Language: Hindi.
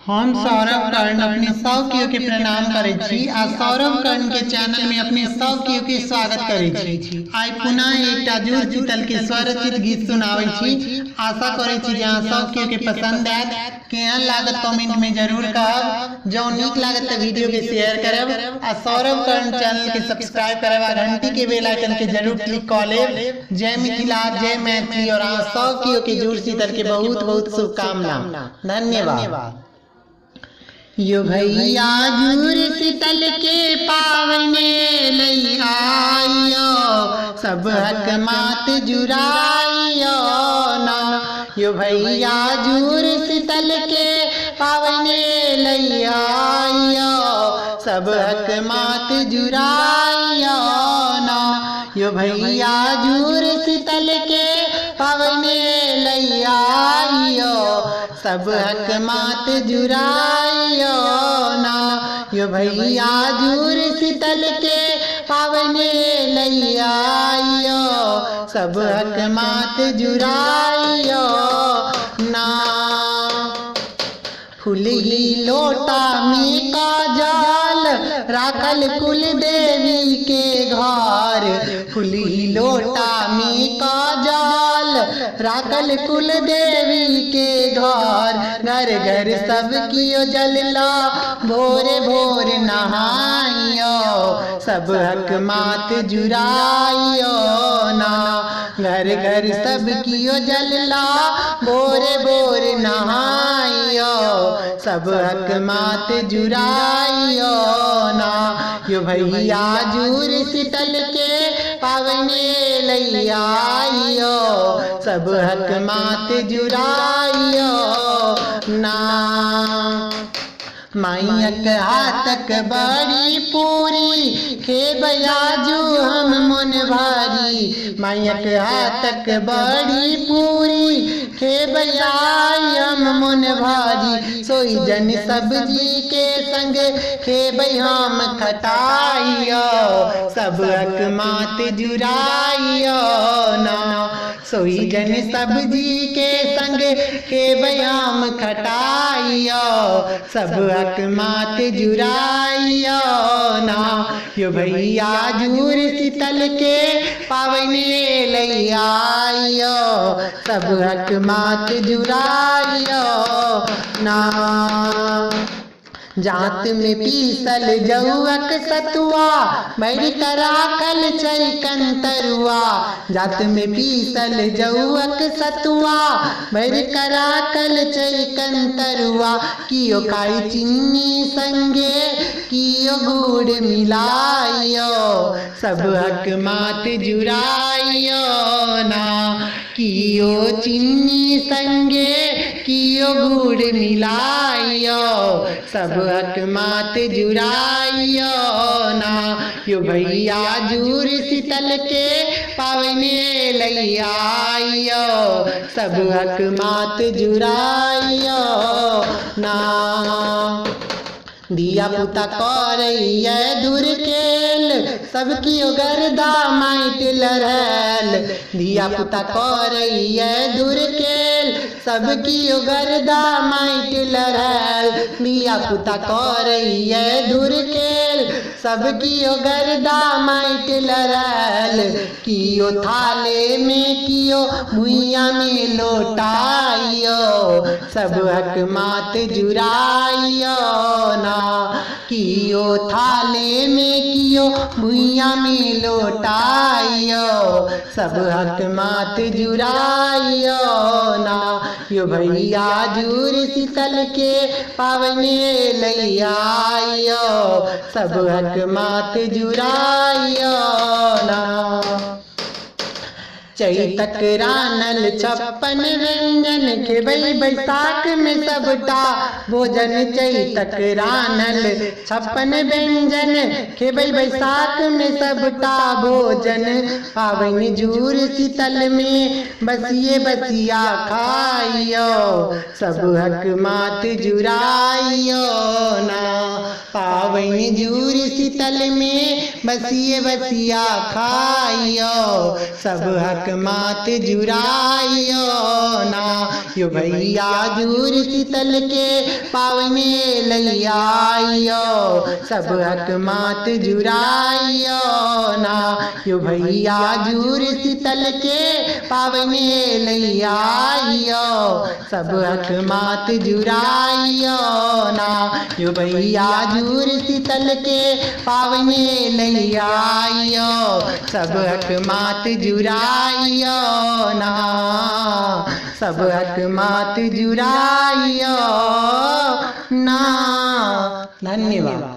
हम सौरभ कर्ण अपने सौकियों के प्रणाम करे छी आ सौरभ कर्ण के चैनल में अपने सौकियों के स्वागत करे छी। आई पुनः एकटा जुड़ शीतल के स्वरचित गीत सुनावे छी। आशा करे छी जहां सौकियों के पसंद आए केहन लागत कमेंट में जरूर कहब। जो नीक लागत तो वीडियो के शेयर करब आ सौरभ कर्ण चैनल के सब्सक्राइब करब आ घंटी के बेल आइकन के जरूर क्लिक कर लेब। जय मिथिला, जय मैथिली और सौकियों के जुड़ शीतल के बहुत बहुत शुभकामना। धन्यवाद। यो भैया जुड़ शीतल के पावने लई आइयो, सब हक मात जुराइयो ना। यो भैया जुड़ शीतल के पावने लई आइयो, सब हक मात जुराइयो ना। यो भैया जुड़ शीतल के पावने लई आइयो, सब हक मात जुराइयो ना। यो भैया जुड़ शीतल के पावने लई आइयो, सब हक मात जुराइयो ना। फुलही लोटा में काजल राखल कुल देवी के घर, फुलही लोटा में काजल राखल कुल देवी के घर। घर घर सब कियो जलला भोरे भोर नहाइयो, सब हक मात जुराइयो ना। घर घर सब कियो जलला भोरे भोर नहाइयो, सब हक मात जुराइयो ना। यो भैया जुड़ शीतल के पावने लई आइयो, सब हक मात जुराइयो ना। माइयक हाथक बड़ी पूरी खेबया जो हम मन भारी। माइयक हाथक बड़ी पूरी खेबया हम मन भारी। सोई जन सब्जी के संग खेबै हम खटाइयो, सब हक मात जुराइयो ना। सोई जन सब्जी के संग खेबै हम खटाइयो, सब हक मात जुराइयो ना। यो भैया जुड़ शीतल के पावने लई आइयो, सब हक मात जुराइयो ना। जात में पीसल जौअक सतुआ बैरी कराकल चैकन तरुआ। जात में पीसल जौअक सतुआ बैरी कराकल चैकन तरुआ। कियो खाई चीनी संगे कियो गुड़ मिलाइयो, सब हक मात जुराइयो ना। कियो चीनी संगे कियो गुड़ मिलाइयो, सब हक मात जुराइयो ना। यो भैया जुड़ शीतल के पावने लई आइयो, सब हक मात जुराइयो ना। दिया पुता करैया दूर केल, सब कियो गर्दा माइट लरहल। दिया पुता करैया दूर केल, सब कियो गर्दा माइट लरहल। दिया पुता करैया दूर केल, सब कियो गर्दा माइट लरहल। कियो थाले में कियो भुइया में लोटाइयो, सब हक मात जुराइयो ना। कियो थाले में कियो भुइया में लोटाइयो, सब हक मात जुराइयो ना। यो भैया जुड़ शीतल के पावने लई आइयो, सब हक मात जुराइयो ना। चैतक रानल 56 व्यंजन खेबै बैसाख में सबटा भोजन। चैतक रानल 56 व्यंजन खेबै बैसाख में सबटा भोजन। पावनि जुड़ शीतल में बसिए बसिया खाइयो, सब हक मात जुराइयो ना। पावनि जुड़ शीतल में बसिए बसिया खाइयो, सब हक हक मात जुराइयो ना, यो भैया जूर शीतल के पावने लैयाइयो, सब हक मात जुराइयो ना, यो भैया जूर शीतल के पावने लैयाइयो, सब हक मात जुराइयो ना, यो भैया जूर शीतल के पावने लैयाइयो, सब हक मात जुराइयो ना, सब हक मात जुराइयो ना। धन्यवाद।